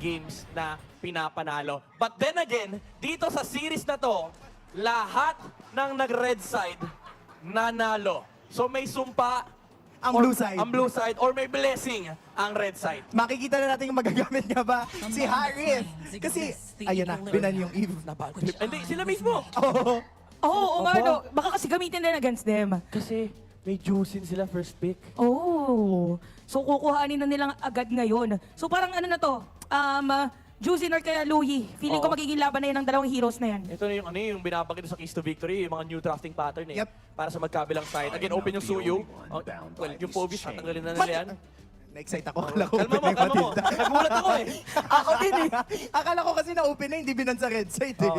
games na pinapanalo. But then again, dito sa series na to, lahat ng nag-red side nanalo. So may sumpa Ang blue side. Ang blue side or may blessing ang red side. Makikita na natin yung magagamit nga ba si Harith. Kasi, ayun na, binan yung Eve. Hindi, sila mismo. Oo. Oo, nga, no. Baka kasi gamitin din against them. Kasi may Jusin sila first pick. Oh. So, kukuhanin na nilang agad ngayon. So, parang ano na to, Juicin or kaya Louie. Feeling ko Oo. magiging laban na yan ng dalawang heroes na yan. Ito na yung, yung binabagay sa Keys to Victory, yung mga new drafting pattern eh. Yep. Para sa magkabilang side. Again, open yung Suyu. Well, yung Phobos, tatanggalin na nila yan. Na-excite ako. Akala ko Kalma mo, open na yung kalma mo. Matilda. Nagulat ako eh. Ako din eh. Akala ko kasi na-open na, hindi binan sa red side eh.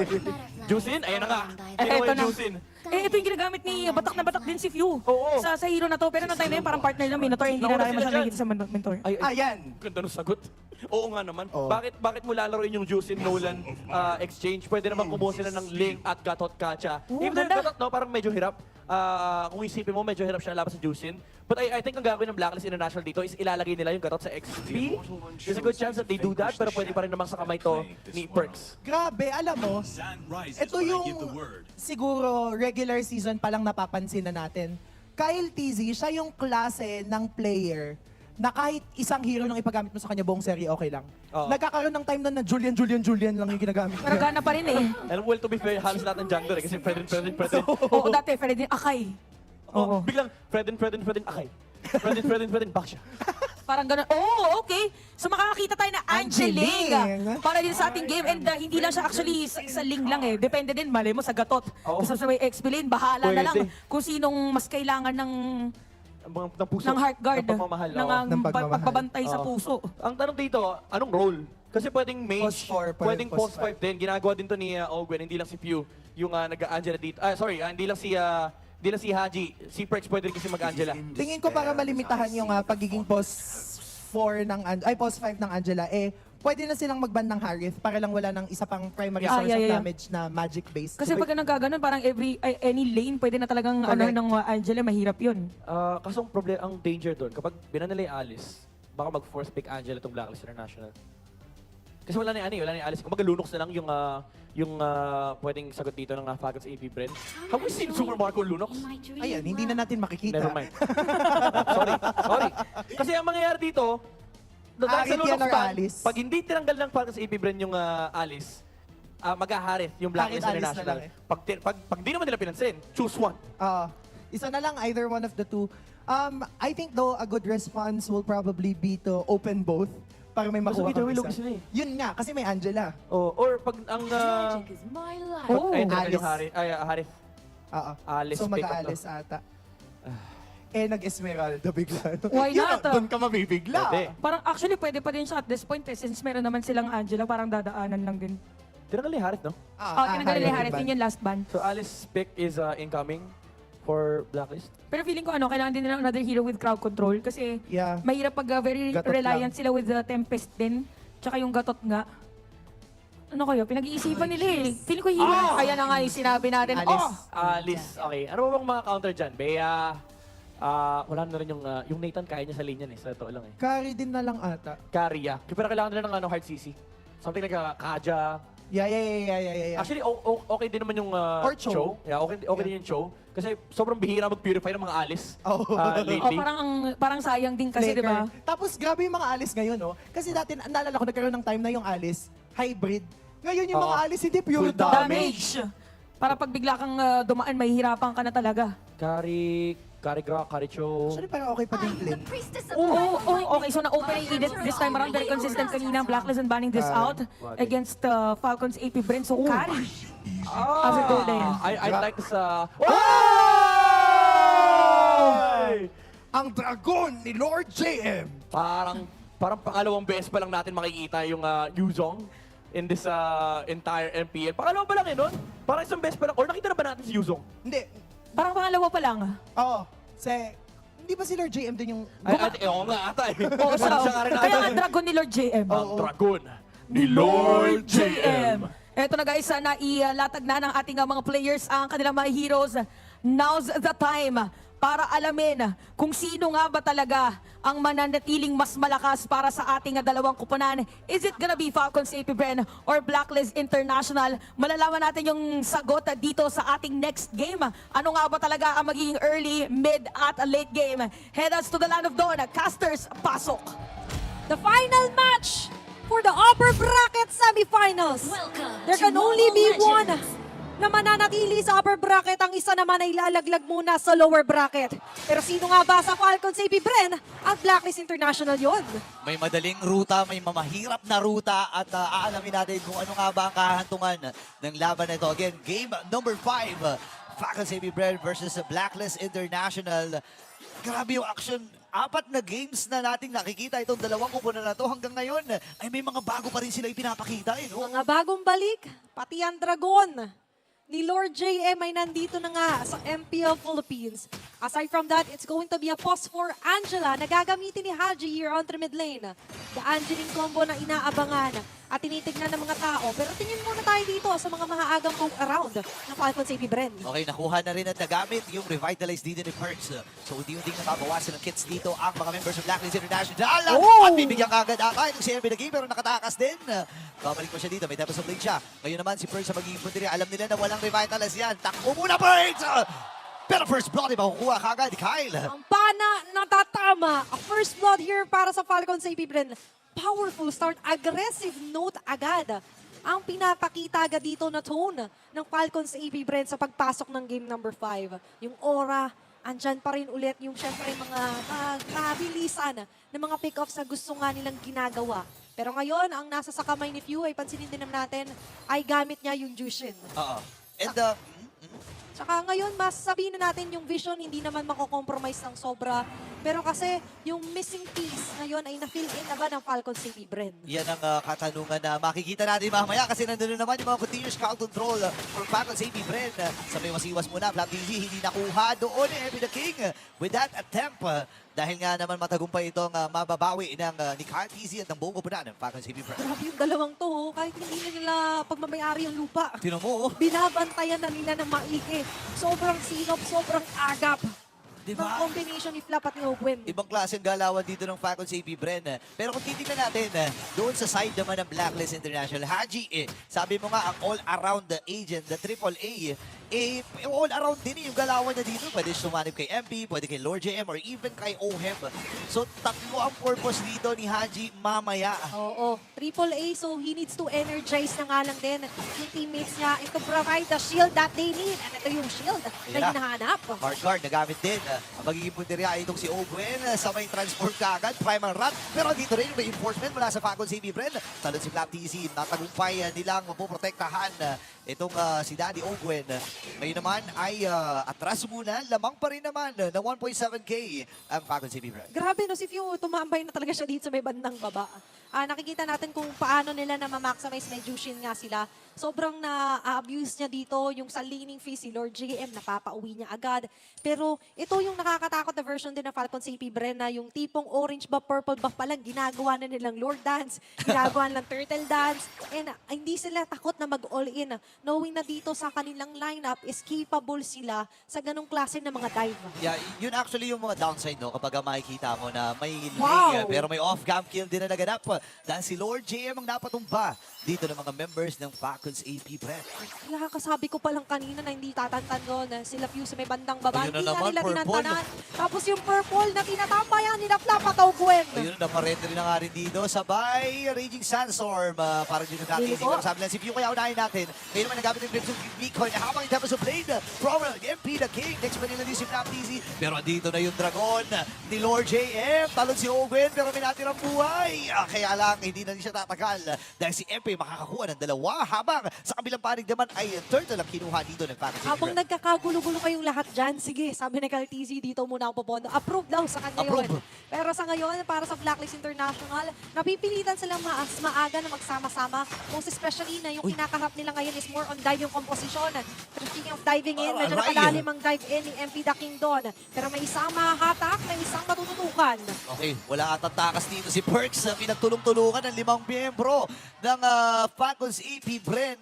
Jusin, ayun na nga. Eh, Sino eto yung na. Jusin? Ito yung ginagamit ni Batak na Batak din si Few. Oo. Sa hero na to. Pero na time na yun, parang partner ng Minotaur. Hindi na Nauna namin sila masyadong dyan. nakikita sa Mentor. Ayan. Ganda ng sagot. Oo nga naman. Oo. Bakit mo lalaroin yung Jusin Nolan exchange? Pwede naman kumuha sila ng Ling at Gatot Kacha. Oo, Even though ganda. Gatot, no, parang medyo hirap. Kung isipin mo, medyo hirap siya laban sa Jusin. But I think ang gagawin ng Blacklist International dito is ilalagay nila yung Gatot sa XP. There's a good chance that they do that, pero pwede pa rin naman sa kamay to ni Perks. Grabe, alam mo, ito yung siguro regular season pa lang napapansin na natin. Kyle TZ, siya yung klase ng player na kahit isang hero nang ipagamit mo sa kanya buong serye, okay lang. Oo. Nagkakaroon ng time na Julian lang yung ginagamit Pero niya. gana pa rin eh. And well, to be fair, halos lahat ng jungler eh, kasi Fredin. Oo, dati, Freddy Akay. Oo. Biglang Fredin, akay. Fredin, back siya. Parang gano'n. Oh, okay. So makakakita tayo na Angeling Angeling. para din sa ating game. And hindi lang siya actually sa Ling lang eh. Depende din, mali mo sa Gatot. Oo. Gusto sa may XP lane, bahala na lang Pwede. kung sinong mas kailangan ng Ng puso. ng heart guard, Ng pagmamahal. ng, oo. Ng pagmamahal. pagbabantay sa Oo. puso. Ang tanong dito, anong role? Kasi pwedeng mage, Post four, pwedeng post post 5 din. Ginagawa din to ni Ogwen, hindi lang si Pew. Yung nag-Angela dito. Hindi lang si Haji. Si Perks pwede rin kasi mag-Angela. Tingin ko para malimitahan yung pagiging post 4 ng post 5 ng Angela, pwede na silang mag-ban ng Harith para lang wala ng isa pang primary source of damage na magic base. Kasi pag nagkaganon, parang any lane, pwede na talagang Correct. ng Angela, mahirap yun. Kaso ang problem, ang danger doon, kapag binan nila yung Alice, baka mag-force pick Angela itong Blacklist International. Kasi wala na yung Alice. Kumbaga Lunox na lang yung pwedeng sagot dito ng Falcons AP Bren. Have we seen Super Marco Lunox? Ayan, hindi na natin makikita. Never mind. Sorry. Kasi ang mangyayari dito, dahil sa Harith Lunox yan or ban, Alice? pag hindi tinanggal ng Falcons AP Bren yung Alice, mag-Harith yung Blacklist Harith, Alice na International. lang Pag di naman nila pinansin, choose one. Isa na lang, either one of the two. I think though, a good response will probably be to open both para may Kasi makuha either way, kang lugi isa. sila eh. Yun nga, kasi may Angela. Or pag ang... Oh, Alice. Alice. Harith. Oo. Alice So pick up mag-aalis ata. Nag-Esmeralda bigla. Why not? Doon ka mabibigla. Pwede. parang actually pwede pa din siya at this point eh, since meron naman silang Angela, parang dadaanan lang din. Tinanggal ni Harith, no? Tinanggal nila Harith, ban. yun yung last ban. So Alice pick is incoming for Blacklist. Pero feeling ko kailangan din nila another hero with crowd control kasi Yeah. mahirap pag very Gatot reliant lang. sila with the Tempest din. Tsaka yung Gatot nga. Ano kayo? Pinag-iisipan nila eh. Feeling ko hero. Ayan na nga yung sinabi natin. Alice. Alice, okay. Ano ba bang mga counter dyan? Bea, wala na rin yung Nathan, kaya niya sa linya eh. Sa totoo lang eh. Carry din na lang ata. Karya. Pero kailangan nila ng hard CC. Something like Kaja. Yeah. Actually, okay din naman yung Or Cho. Yeah, okay din yung Cho. Kasi sobrang bihira mag-purify ng mga Alice Oh. lately. Parang sayang din kasi, di ba? Flicker. Tapos grabe yung mga Alice ngayon, no? Kasi dati, naalala ko, nagkaroon ng time na yung Alice, hybrid. Ngayon yung mga Oo. Alice, hindi pure Full damage. Para pag bigla kang dumaan, mahihirapan ka na talaga. Kari Gra, Kari Cho. Actually, parang okay pa din play. Okay. So na-open yung Edith this time around. Very consistent kanina ang Blacklist and banning this out against Falcons AP Bren. So, carry. As it go din. I like this. Ang dragon ni Lord JM. Parang pangalawang beses pa lang natin makikita yung Yuzong in this entire MPL. Pangalawa pa lang nun? Parang isang beses pa lang. Or nakita na ba natin si Yuzong? Hindi. Parang pangalawa pa lang. Oo. Hindi ba si Lord JM din yung... Oo nga ata eh. Oo, siya. Parang siya nga rin Kaya ata nga eh. dragon ni Lord JM. Ang dragon ni Lord JM. Eto na guys, nailatag na ng ating mga players ang kanilang mga heroes. Now's the time para alamin kung sino nga ba talaga ang mananatiling mas malakas para sa ating dalawang kupunan. Is it gonna be Falcons AP Bren or Blacklist International? Malalaman natin yung sagot dito sa ating next game. Ano nga ba talaga ang magiging early, mid at late game? Head us to the land of dawn. Casters, pasok! The final match for the upper bracket semifinals. There can only be one na mananatili sa upper bracket. Ang isa naman ay lalaglag muna sa lower bracket. Pero sino nga ba sa Falcons AP Bren? Ang Blacklist International yon. May madaling ruta, may mamahirap na ruta at aalamin natin kung ano nga ba ang kahantungan ng laban na ito. Again, game number 5, Falcons AP Bren versus Blacklist International. Grabe yung action. 4 na games na nating nakikita itong dalawang kupunan na to. Hanggang ngayon ay may mga bago pa rin sila ipinapakita. No? Mga bagong balik, pati ang Dragon ni Lord JM ay nandito na nga sa MPL Philippines. Aside from that, it's going to be a pause for Angela na gagamitin ni Haji here on the mid lane. The Angeline combo na inaabangan at tinitignan ng mga tao. Pero tingin muna tayo dito sa mga mahaagang poke around ng Falcons AP Bren. Okay, nakuha na rin at nagamit yung revitalized dito ni Perks. So, unti-unting nababawasan ng kits dito ang mga members of Blacklist International. Oh! At bibigyan kagad ata itong si MB the game pero nakatakas din. Babalik mo siya dito, may tapos of blade siya. Ngayon naman si Perks sa magiging punteriya. Alam nila na walang revitalize yan. Takbo muna Perks! Pero first blood, iba kukuha kagad ni Kyle. Ang pana natatama. A first blood here para sa Falcons AP Bren. Powerful start, aggressive note agad. Ang pinapakita agad dito na tone ng Falcons AP Bren sa pagpasok ng game number 5. Yung aura, andyan pa rin ulit yung syempre mga kabilisan ng mga pick-offs na gusto nga nilang ginagawa. Pero ngayon, ang nasa sa kamay ni Few ay pansinin din naman natin ay gamit niya yung Jushin. Oo. And Tsaka ngayon, masasabihin na natin yung vision hindi naman mako-compromise ng sobra. Pero kasi yung missing piece ngayon ay na-fill in na ba ng Falcons AP Bren? yan ang katanungan na makikita natin mamaya kasi nandun na naman yung mga continuous crowd control for Falcons AP Bren. Sabay wasiwas muna, Flap DZ hindi nakuha doon ni MB the King with that attempt. Dahil nga naman matagumpay itong mababawi ng ni Kyle TZ at ng buong kupunan ng Falcons AP Bren. Grabe yung dalawang to, kahit hindi na nila pagmamayari yung lupa. Tino mo, Binabantayan na nila ng maigi. Sobrang sinop, sobrang agap. Diba? Ng combination ni Flap at ni Ogwen. Ibang klase ang galawan dito ng Falcons AP Bren. Pero kung titignan natin, doon sa side naman ng Blacklist International, Haji, sabi mo nga, ang all-around agent, the AAA, all-around din yung galawan niya dito. Pwede sumanib kay MP, pwede kay Lord JM, or even kay OHEM. So, tatlo ang purpose dito ni Haji mamaya. Oo, AAA, so he needs to energize na nga lang din yung teammates niya and to provide the shield that they need. And ito yung shield na Yeah. hinahanap. Hard guard, nagamit din. Ang magiging punteriya ay itong si Ogwen. Sabay transport kaagad, primal run. Pero dito rin yung reinforcement mula sa Falcons AP Bren. Talon si Flap TC, natagumpay nilang mapoprotektahan itong si Daddy Ogwen. Ngayon naman ay atras muna. Lamang pa rin naman na 1.7k ang Falcons AP Bren. Grabe no, si Few, tumambay na talaga siya dito sa may bandang baba. Nakikita natin kung paano nila na ma-maximize na Jushin nga sila. Sobrang na-abuse niya dito, yung sa laning phase, si Lord JM, napapauwi niya agad. Pero ito yung nakakatakot na version din ng Falcons AP Bren na yung tipong orange buff, purple buff pa lang, ginagawa na nilang Lord Dance, ginagawa nilang Turtle Dance, and hindi sila takot na mag-all-in. Knowing na dito sa kanilang lineup is capable sila sa ganong klase ng mga dive. Yeah, yun actually yung mga downside, no? Kapag makikita mo na may Wow! ling, pero may off-cam kill din na naganap. Dahil si Lord JM ang napatumba dito ng mga members ng Falcons AP Bren. Kaya kasabi ko palang kanina na hindi tatantan doon na sila Fuse sa may bandang baba. Ayun na Hindi nga naman, nila purple. tinantanan. Tapos yung purple na tinatambayan nila Flap at Ogwen. Ayun, naparender na nga rin dito. Sabay, Raging Sandstorm. Parang dito natin. Lili Hindi ko. ko sabi lang si Pew, kaya unahin natin. Ngayon naman nagamit yung Crimson Beacon. Habang yung Tempest of Blade from MP the King. Next pa nila din si Flap TZ. Pero andito na yung Dragon ni Lord JM. Talon si Ogwen, pero may natirang buhay. Kaya lang, hindi na siya tatagal. Dahil si MP makakakuha ng 2. Habang sa kabilang panig naman ay Turtle ang kinuha dito ng Falcons AP Habang Bren. nagkakagulo-gulo kayong lahat dyan, sige, sabi ni Kyle TZ, dito muna ako pupondo. Approve daw sa kanya Approve. yun. Pero sa ngayon, para sa Blacklist International, napipilitan silang mas maaga na magsama-sama. Most especially na yung kinakaharap nila ngayon is more on dive yung composition. Pero speaking of diving in, medyo Aray. napalalo malalim ang dive in ni MP The King doon. Pero may isang mahahatak, may isang matututukan. Okay, wala atang takas dito si Perks. Pinagtulong-tulungan ng 5 miyembro ng Falcons EP Bren.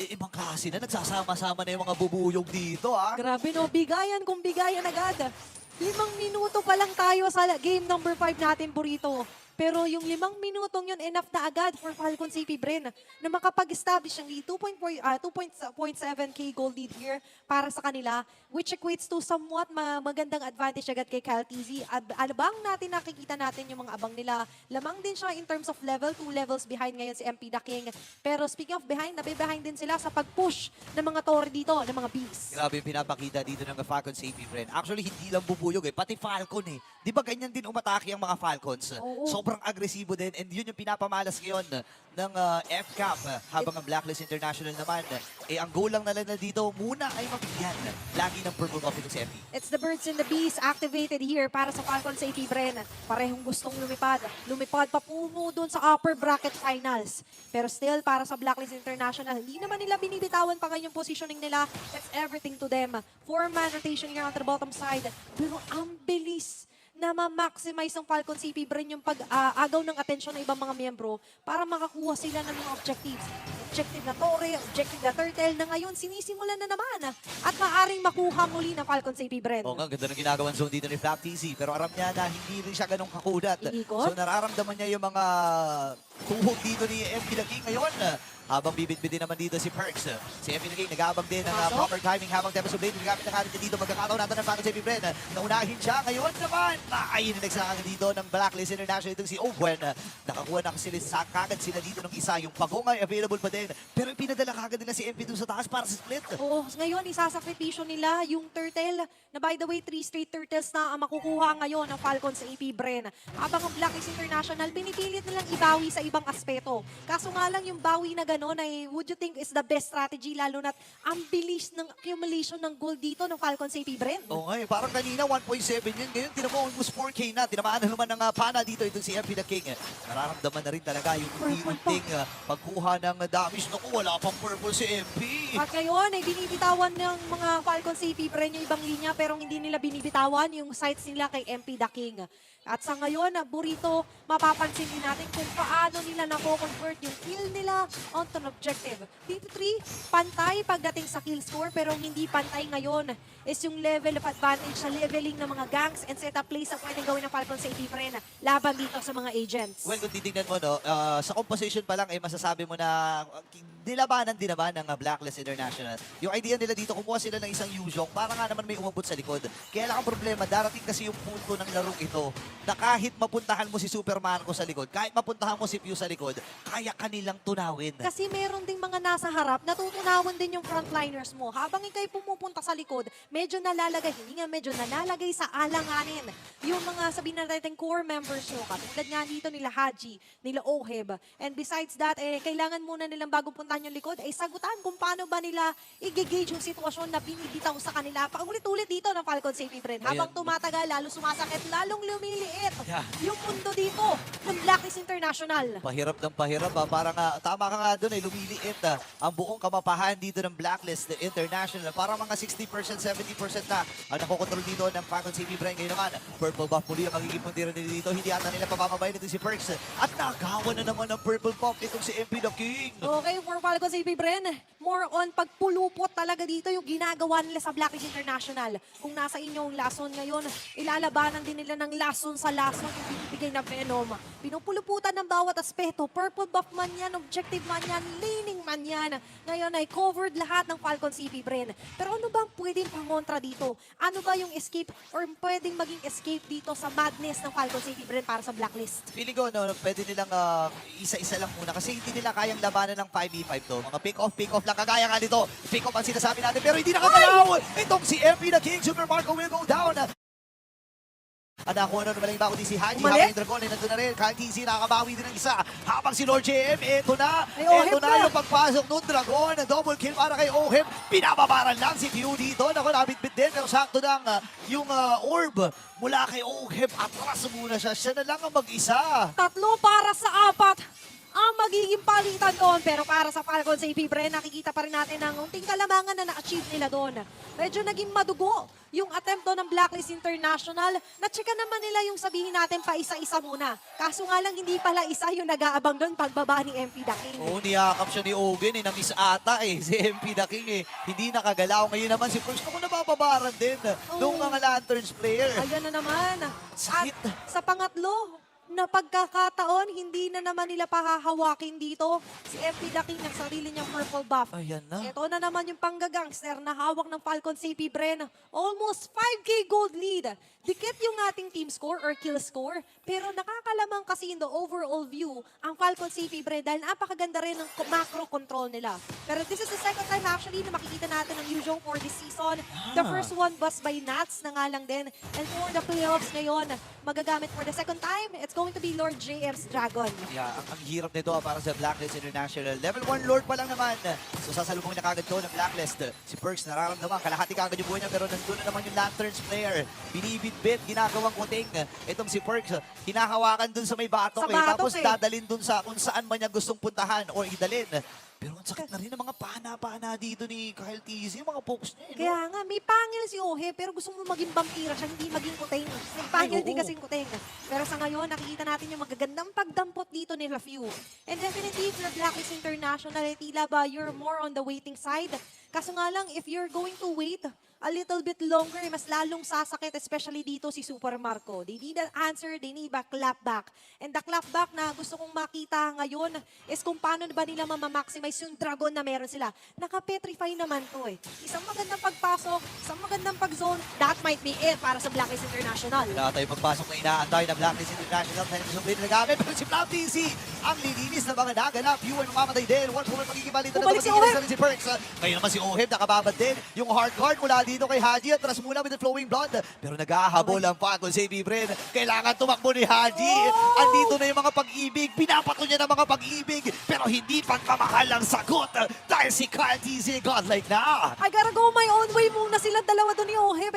Ibang klase na, nagsasama-sama na yung mga bubuyog dito, ah. Grabe no, bigayan kung bigayan agad. 5 minuto pa lang tayo sa game number 5 natin, Burrito. Pero yung 5 minutong yun, enough na agad for Falcon CP Bren na makapag-establish ng 2.7k gold lead here para sa kanila, which equates to somewhat magandang advantage agad kay Kyle TZ. Abang nakikita natin yung mga abang nila. Lamang din siya in terms of level, 2 levels behind ngayon si MP The King. Pero speaking of behind, nabe-behind din sila sa pag-push ng mga torre dito, ng mga bees. Grabe yung pinapakita dito ng Falcon CP Bren. Actually, hindi lang bubuyog pati Falcon Di ba ganyan din umatake ang mga Falcons? Oo. Sobrang agresibo din and yun yung pinapamalas ngayon ng FCAP habang ang Blacklist International naman. Ang goal lang nila dito muna ay mabigyan lagi ng purple coffee si FP. It's the birds and the bees activated here para sa Falcon sa AP Bren. Parehong gustong lumipad. Lumipad papungo doon sa upper bracket finals. Pero still, para sa Blacklist International, hindi naman nila binibitawan pa ngayon yung positioning nila. It's everything to them. 4-man rotation here on the bottom side. Pero ang bilis na ma-maximize ng Falcon CP Bren yung pag-agaw ng atensyon ng ibang mga miyembro para makakuha sila ng mga objectives. Objective na Torre, objective na Turtle na ngayon sinisimulan na naman at maaaring makuha muli ng Falcon CP Bren. Oo nga, ganda ng ginagawang zone dito ni Flap TZ pero aram niya na hindi rin siya ganong kakulat. Iikot? So nararamdaman niya yung mga tuhog dito ni MP The King ngayon. Habang bibit-bitin naman dito si Perks. Si MP The King nag-aabang din ng proper timing habang Tempest of Blade. Nagamit na kanin niya dito. Magkakataon natin ng Falcon CP Bren. Naunahin siya ngayon naman. Nakainig sa akin dito ng Blacklist International itong si Ogwen. Nakakuha na sila kagad sila dito ng isa. Yung pagong ay available pa din. Pero pinadala kagad nila si MP doon sa taas para sa split. Oo, ngayon isasakripisyo nila yung Turtle na by the way 3 straight Turtles na ang makukuha ngayon ng Falcon sa AP Bren. Habang ang Blacklist International pinipilit nilang ibawi sa ibang aspeto. Kaso nga lang yung bawi na gano'n ay would you think is the best strategy lalo na't ang bilis ng accumulation ng gold dito ng Falcon sa AP Bren. Oo nga parang kanina 1.7 yun. Ngayon tinamo almost 4K na. Tinamaan na naman ng pana dito itong si MP The King. Nararamdaman na rin talaga yung unti-unting pagkuha ng damage. Naku, wala pang purple si MP. At ngayon ay binibitawan ng mga Falcon CP Bren yung ibang linya pero hindi nila binibitawan yung sights nila kay MP The King. At sa ngayon, Burrito, mapapansin din natin kung paano nila nako-convert yung kill nila onto an objective. Dito 3, pantay pagdating sa kill score pero hindi pantay ngayon is yung level of advantage sa leveling ng mga gangs and setup plays na pwedeng gawin ng Falcon sa AP Bren laban dito sa mga agents. Well, kung titignan mo, no, sa composition pa lang, masasabi mo na nilabanan din naman ng Blacklist International. Yung idea nila dito, kumuha sila ng isang Yuzhong para nga naman may umabot sa likod. Kaya lang ang problema, darating kasi yung punto ng larong ito na kahit mapuntahan mo si Super Marco sa likod, kahit mapuntahan mo si Pew sa likod, kaya kanilang tunawin. Kasi meron ding mga nasa harap, natutunawan din yung frontliners mo. Habang ikay pumupunta sa likod, medyo nalalagay, hindi nga medyo nalalagay sa alanganin. Yung mga sabihin na natin core members nyo, katulad nga dito nila Haji, nila Oheb. And besides that, kailangan muna nilang bago puntahan yung likod, ay sagutan kung paano ba nila i-gauge yung sitwasyon na binibitaw sa kanila. Paulit-ulit dito ng Falcon Safety Brand. Habang tumatagal, lalo sumasakit, lalong lumiliit yung mundo dito ng Blacklist International. Pahirap ng pahirap. Parang tama ka nga doon, lumiliit ang buong kamapahan dito ng Blacklist International. Parang mga 60%, 70% na ang nakokontrol dito ng Falcon Safety Brand. Ngayon naman, purple buff muli ang magiging puntira nila dito. Hindi ata nila pamamabay nito si Perks. At nagawa na naman ng purple buff itong si MP The King. Okay, for Falcon Safety Brand, more on pagpulupot talaga dito yung ginagawa nila sa Blacklist International. Kung nasa inyo yung lason ngayon, ilalabanan din nila ng lason sa lason yung binibigay na Venom. Pinupuluputan ng bawat aspeto. Purple buff man yan, objective man yan, laning man yan. Ngayon ay covered lahat ng Falcon CP Brand. Pero ano ba ang pwedeng pangontra dito? Ano ba yung escape or pwedeng maging escape dito sa madness ng Falcon CP Brand para sa Blacklist? Feeling ko, no, pwede nilang isa-isa lang muna kasi hindi nila kayang labanan ng 5v5 to. Mga pick-off lang. Kagaya nga nito. Pick-off ang sinasabi natin pero hindi nakagalaw. Itong si MP The King. Super Marco will go down. Nakuha na naman yung bako din si Haji. Habang yung Dragon ay nandun na rin. Kyle TZ nakakabawi din ng isa. Habang si Lord JM, eto na. Eto na yung pagpasok ng Dragon. Double kill para kay Oheb. Pinababaran lang si Pew dito. Naku, nabitbit din. Pero sakto lang yung orb mula kay Oheb. Atras muna siya. Siya na lang ang mag-isa. 3 para sa 4. ang magiging palitan doon. Pero para sa Falcons AP Bren, nakikita pa rin natin ang unting kalamangan na na-achieve nila doon. Medyo naging madugo yung attempt doon ng Blacklist International. Na-checka naman nila yung sabihin natin pa isa-isa muna. Kaso nga lang hindi pala isa yung nag-aabang doon pagbaba ni MP The King. Oo, niyakap siya ni Ogen na-miss ata si MP The King Hindi nakagalaw. Ngayon naman si Perks ako nabababaran din nung mga Lanterns player. Ayan na naman. Sakit. At sa pangatlo na pagkakataon, hindi na naman nila pahahawakin dito si MP The King ng sarili niyang purple buff. Ayan na. Ito na naman yung panggagangster na hawak ng Falcons AP Bren. Almost 5K gold lead. Dikit yung ating team score or kill score. Pero nakakalamang kasi in the overall view ang Falcons AP Bren dahil napakaganda rin ng macro control nila. Pero this is the second time actually na makikita natin ang Yuzhong for this season. The first one was by Nats na nga lang din. And for the playoffs ngayon, magagamit for the second time, it's going to be Lord JM's Dragon. Yeah, ang hirap nito para sa Blacklist International. Level 1 Lord pa lang naman. So sasalubong na kagad ko ng Blacklist. Si Perks nararamdaman, kalahati kagad yung buhay niya pero nandun na naman yung Lanterns player. Binibit-bit, ginagawang kuting. Itong si Perks, hinahawakan dun sa may batok. Sa batok Tapos eh. dadalin dun sa kung saan man niya gustong puntahan o idalin. Pero ang sakit na rin ng mga pana-pana dito ni Kyle TZ, yung mga pokes niya. Kaya nga, may pangil si Ohe, pero gusto mo maging vampira siya, hindi maging kuting. May pangil din oo. kasing kuting. Pero sa ngayon, nakikita natin yung magagandang pagdampot dito ni Rafew. And definitely, if you're Blacklist International, tila ba you're more on the waiting side? Kaso nga lang, if you're going to wait a little bit longer, mas lalong sasakit, especially dito si Super Marco. They need an answer, they need a clapback. And the clapback na gusto kong makita ngayon is kung paano ba nila mamamaximize yung dragon na meron sila. Naka-petrify naman to Isang magandang pagpasok, isang magandang pag-zone, that might be it para sa Blacklist International. Wala tayo pagpasok na inaantay na Blacklist International na sumblit na gamit. Pero si Plam TZ, ang lilinis na mga naganap. Yun ay mamamatay din. Once more pagkikibalitan na Bumalik si tumatigilan Oheb. na rin si Perks. Ngayon naman si Oheb nakababad din. Yung hard card mula dito kay Haji at tras muna with the flowing blood. Pero nag-ahabol ang Falcons sa Bren. Kailangan tumakbo ni Haji. Andito na yung mga pag-ibig. Pinapato niya ng mga pag-ibig. Pero hindi pagmamahal ang sagot. Dahil si Kyle TZ godlike na. I gotta go my own way muna sila dalawa doon ni Oheb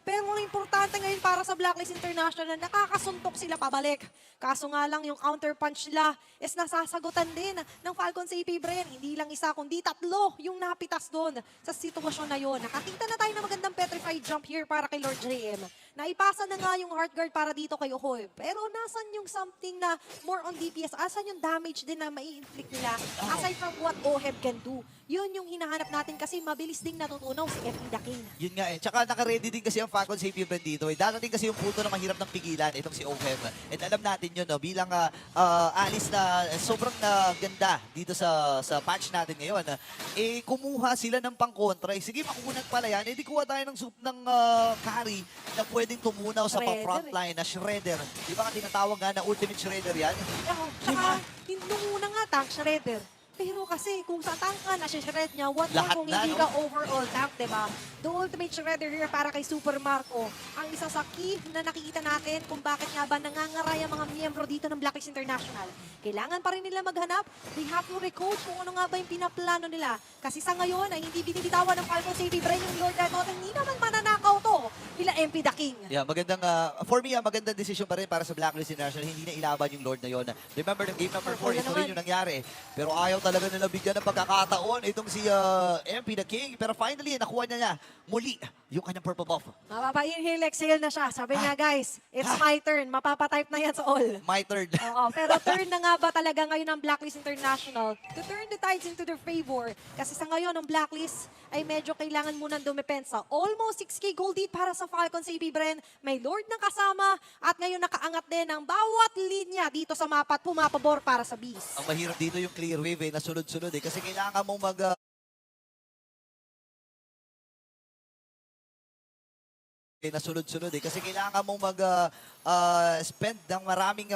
Pero ang importante ngayon para sa Blacklist International, nakakasuntok sila pabalik. Kaso nga lang yung counter punch nila is nasasagutan din ng Falcons AP Bren. Hindi lang isa kundi tatlo yung napitas doon sa sitwasyon na yon. Nakakita na tayo ng magandang petrified jump here para kay Lord JM. Naipasa na nga yung heart guard para dito kay Ohoy. Pero nasan yung something na more on DPS? Asan yung damage din na mai-inflict nila? Aside from what Oheb can do. Yun yung hinahanap natin kasi mabilis ding natutunaw si FP The King. Yun nga Tsaka naka-ready din kasi ang Falcons AP Bren dito. Darating kasi yung punto na mahirap ng pigilan itong si Oheb. And alam natin yun, bilang Alice na sobrang ganda dito sa patch natin ngayon. Kumuha sila ng pangkontra. Sige, makunat pala yan. Di kuha tayo ng carry na pwedeng tumunaw sa Shredder, frontline na Shredder. Di ba tinatawag nga na Ultimate Shredder yan? Tsaka, nung una nga tank shredder. Pero kasi kung sa tank ka na shred niya, what more Lahat kung na, hindi no? ka overall tank, diba? The ultimate shredder here para kay Super Marco. Ang isa sa key na nakikita natin kung bakit nga ba nangangaray ang mga miyembro dito ng Blacklist International. Kailangan pa rin nila maghanap. They have to recode kung ano nga ba yung pinaplano nila. Kasi sa ngayon ay hindi binibitawan ng Falcons AP Bren yung Lord Dragon. Hindi naman mananakaw to. Nila MP The King. Yeah, magandang, for me, magandang decision pa rin para sa Blacklist International. Hindi na ilaban yung Lord na yon. Remember, ng game number 4, ito rin yung nangyari. Pero ayaw talaga nila bigyan ng pagkakataon itong si MP The King. Pero finally, nakuha niya muli yung kanyang purple buff. Mapapa-inhale, exhale na siya. Sabi niya, guys, it's my turn. Mapapatype na yan sa all. My third. Oo, pero turn na nga ba talaga ngayon ng Blacklist International to turn the tides into their favor? Kasi sa ngayon, ang Blacklist ay medyo kailangan munang dumepensa. Almost 6K gold lead para sa Falcons AP Bren. May Lord na kasama at ngayon nakaangat din ang bawat linya dito sa mapa at pumapabor para sa Beast. Ang mahirap dito yung clear wave na sunod-sunod kasi kailangan mong kasi kailangan mong spend ng maraming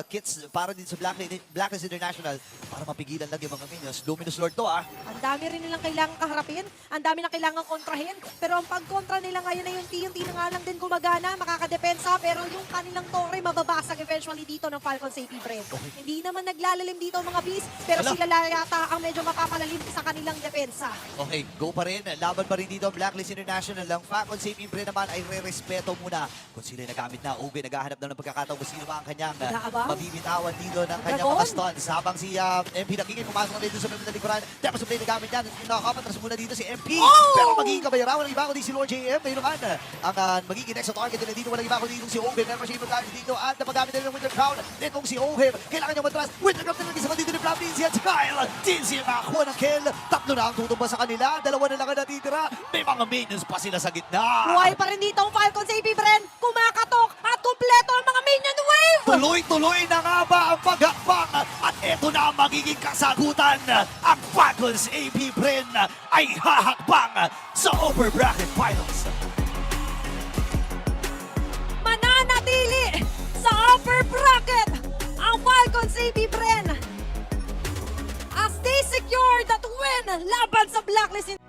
kits para din sa Blacklist International para mapigilan lang yung mga minions. Luminous Lord to Ang dami rin nilang kailangan kaharapin, ang dami na kailangan kontrahin, pero ang pagkontra nila ngayon ay yung TNT na nga lang din gumagana, makakadepensa, pero yung kanilang torre mababasag eventually dito ng Falcons AP Bren. Hindi naman naglalalim dito ang mga Beast, pero Wala. sila yata ang medyo mapapalalim sa kanilang depensa. Okay, go pa rin. Laban pa rin dito ang Blacklist International. Ang Falcons Falcons AP Bren naman ay re-respeto muna kung sino yung nagamit na. Ubi naghahanap na ng pagkakataon kung sino ba ang kanyang Inaabang? mabibitawan dito ng kanyang Dragon? mga stuns. Habang si MP Nakingin pumasok na dito sa member ng likuran. Tapos sa play nagamit niya. Nakakapatras muna dito si MP. Pero magiging kabayarawan ng iba kundi si Lord JM. Ngayon naman, ang magiging next sa target nila dito. Walang iba kundi si Ohim. Meron siya ibang dito at napagamit nila ng Winter Crown. Itong si Ohim. Kailangan niya matras. Winter Crown talaga sa dito ni Flam Dizzy at Kyle. Dizzy makakuha ng kill. Tatlo na ang tutumba sa kanila. Dalawa na lang ang natitira. May mga minions pa sila sa gitna. Buhay pa rin dito ang Falcons AP Bren. Kumakatok at kumpleto ang mga minion wave. Tuloy-tuloy na nga ba ang paghakbang? At ito na ang magiging kasagutan. Ang Falcons AP Bren ay hahakbang sa Upper Bracket Finals. Mananatili sa upper bracket ang Falcons AP Bren as they secure that win laban sa Blacklist.